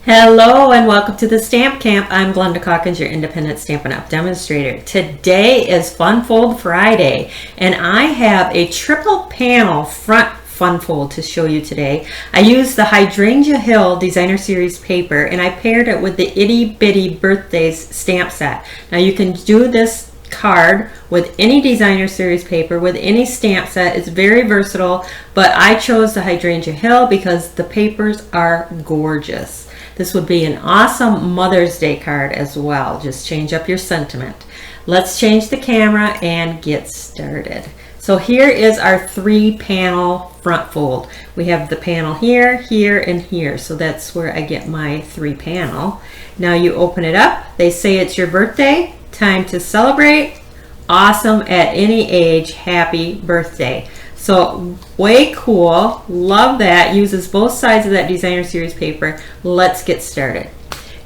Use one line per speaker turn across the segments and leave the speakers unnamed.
Hello and welcome to the Stamp Camp. I'm Glenda Calkins, your independent Stampin' Up! Demonstrator. Today is Fun Fold Friday and I have a triple panel front fun fold to show you today. I used the Hydrangea Hill Designer Series paper and I paired it with the Itty Bitty Birthdays stamp set. Now you can do this card with any Designer Series paper, with any stamp set. It's very versatile, but I chose the Hydrangea Hill because the papers are gorgeous. This would be an awesome Mother's Day card as well. Just change up your sentiment. Let's change the camera and get started. So here is our 3-panel front fold. We have the panel here, here, and here. So that's where I get my 3-panel. Now you open it up. They say it's your birthday. Time to celebrate. Awesome at any age. Happy birthday. So way cool. Love that. Uses both sides of that Designer Series paper. Let's get started.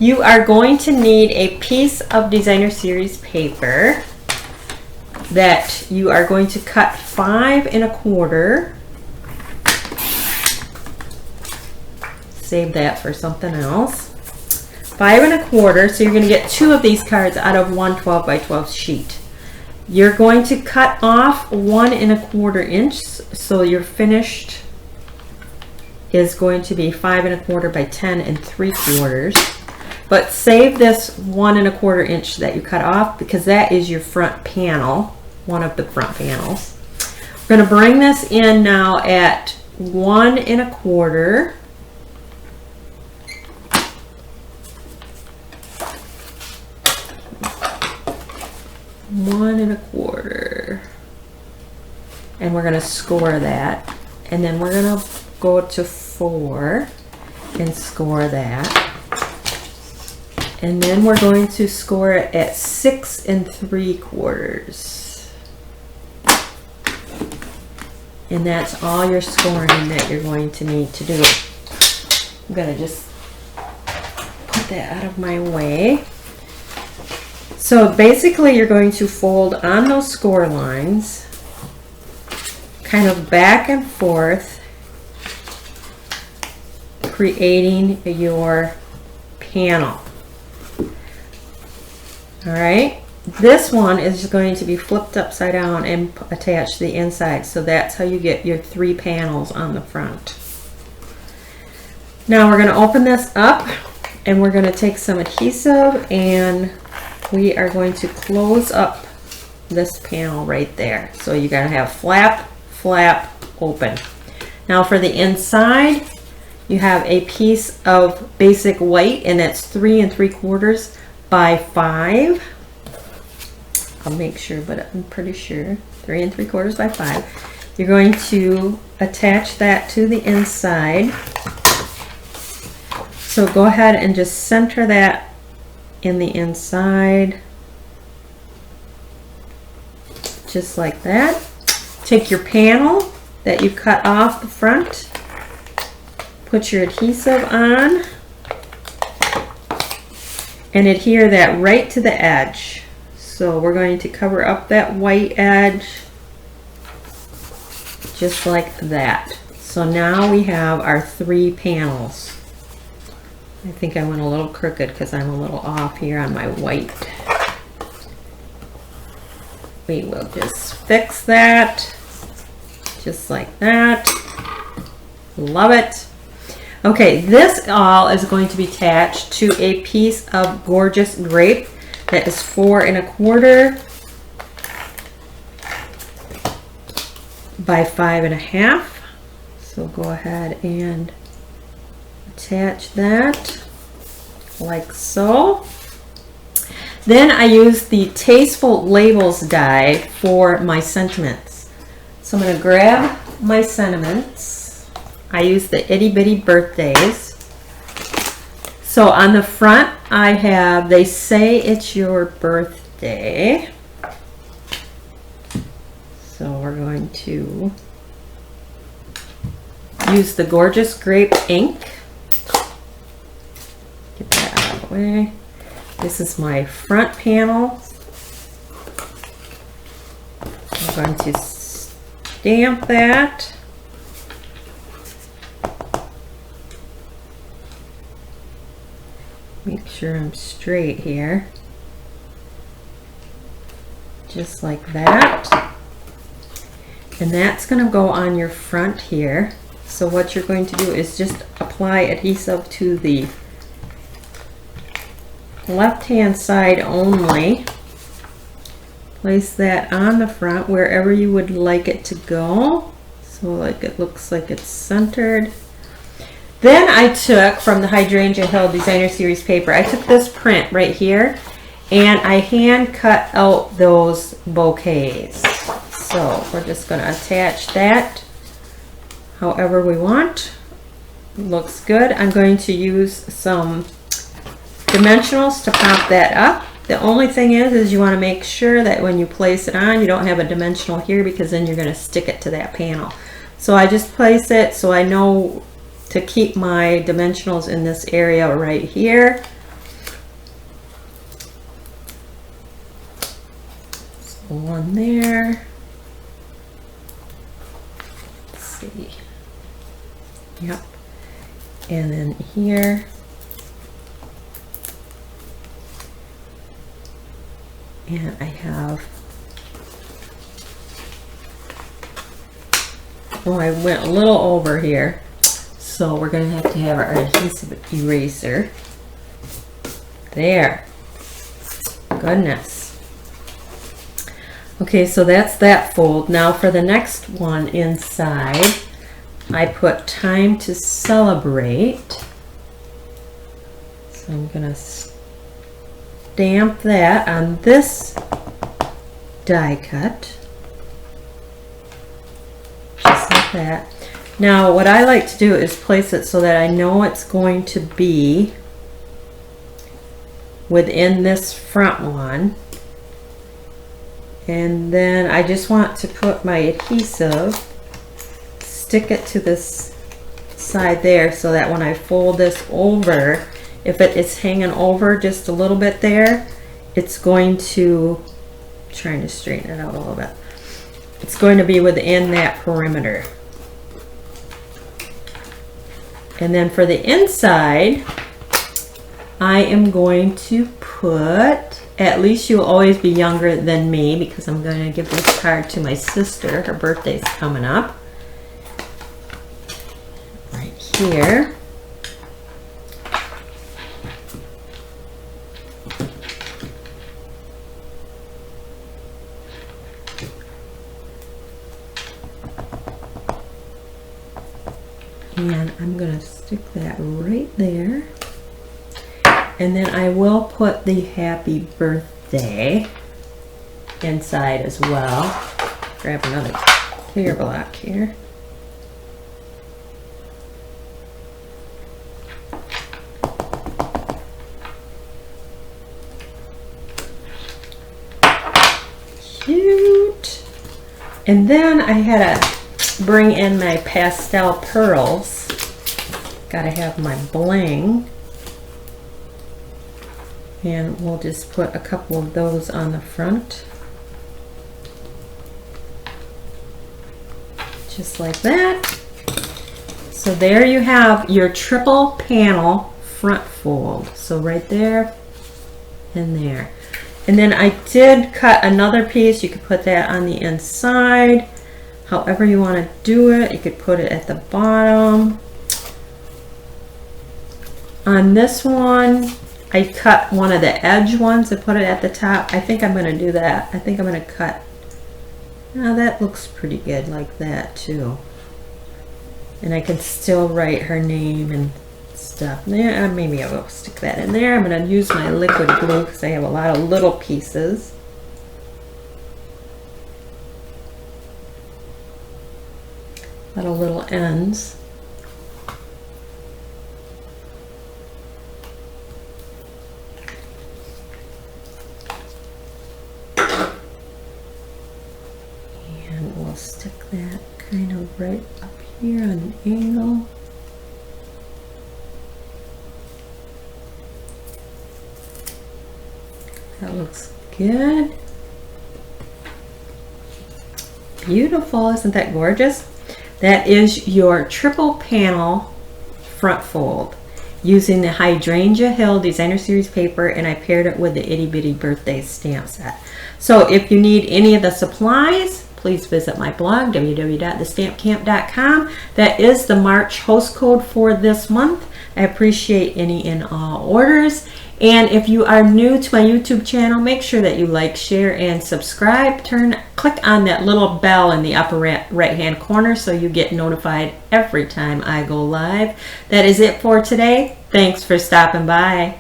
You are going to need a piece of Designer Series paper that you are going to cut 5 1/4. Save that for something else. 5 1/4. So you're going to get 2 of these cards out of one 12 by 12 sheet. You're going to cut off 1 1/4 inch, so your finished is going to be 5 1/4 by 10 3/4. But save this 1 1/4 inch that you cut off because that is your front panel, one of the front panels. We're going to bring this in now at 1 1/4. One 1/4, and we're going to score that, and then we're going to go to 4 and score that, and then we're going to score it at 6 3/4, and that's all your scoring that you're going to need to do. I'm going to just put that out of my way. So basically you're going to fold on those score lines, kind of back and forth, creating your panel. All right, this one is going to be flipped upside down and attached to the inside. So that's how you get your 3 panels on the front. Now we're going to open this up and we're going to take some adhesive and we are going to close up this panel right there. So you gotta have flap, flap, open. Now for the inside, you have a piece of basic white and it's 3 3/4 by 5. I'll make sure, but I'm pretty sure 3 3/4 by 5. You're going to attach that to the inside. So go ahead and just center that in the inside, just like that. Take your panel that you cut off the front, put your adhesive on, and adhere that right to the edge. So we're going to cover up that white edge just like that. So now we have our 3 panels. I think I went a little crooked because I'm a little off here on my white. We will just fix that, just like that. Love it. Okay, this all is going to be attached to a piece of gorgeous grape that is 4 1/4 by 5 1/2. So go ahead and attach that like so. Then I use the Tasteful Labels die for my sentiments. So I'm going to grab my sentiments. I use the Itty Bitty Birthdays. So on the front I have, they say it's your birthday. So we're going to use the gorgeous grape ink. Get that out of the way. This is my front panel. I'm going to stamp that. Make sure I'm straight here. Just like that. And that's going to go on your front here. So what you're going to do is just apply adhesive to the left-hand side only. Place that on the front wherever you would like it to go. So like it looks like it's centered. Then I took from the Hydrangea Hill Designer Series paper, I took this print right here and I hand cut out those bouquets. So we're just going to attach that however we want. Looks good. I'm going to use some dimensionals to pop that up. The only thing is you want to make sure that when you place it on, you don't have a dimensional here because then you're going to stick it to that panel. So I just place it so I know to keep my dimensionals in this area right here. So one there. Let's see. Yep. And then here. And I have, oh, I went a little over here. So we're going to have our adhesive eraser. There. Goodness. Okay, so that's that fold. Now for the next one inside, I put Time to Celebrate. So I'm going to stamp that on this die cut. Just like that. Now what I like to do is place it so that I know it's going to be within this front one. And then I just want to put my adhesive, stick it to this side there so that when I fold this over, if it is hanging over just a little bit there, it's going to, trying to straighten it out a little bit, it's going to be within that perimeter. And then for the inside, I am going to put, at least you'll always be younger than me because I'm going to give this card to my sister. Her birthday's coming up. Right here. And I'm going to stick that right there. And then I will put the happy birthday inside as well. Grab another clear block here. Cute. And then I had to bring in my pastel pearls. Gotta have my bling. And we'll just put a couple of those on the front. Just like that. So there you have your triple panel front fold. So right there and there. And then I did cut another piece. You could put that on the inside. However you want to do it. You could put it at the bottom. On this one, I cut one of the edge ones and put it at the top. I think I'm going to do that. I think I'm going to cut. Now that looks pretty good like that too. And I can still write her name and stuff. Yeah, maybe I will stick that in there. I'm going to use my liquid glue because I have a lot of little pieces. A lot of little ends. And we'll stick that kind of right up here on an angle. That looks good. Beautiful, isn't that gorgeous? That is your triple panel front fold. using the Hydrangea Hill Designer Series paper, and I paired it with the Itty Bitty Birthday stamp set. So if you need any of the supplies, please visit my blog, www.TheStampCamp.com. That is the March host code for this month. I appreciate any and all orders. And if you are new to my YouTube channel, make sure that you like, share, and subscribe. Click on that little bell in the upper right-hand corner so you get notified every time I go live. That is it for today. Thanks for stopping by.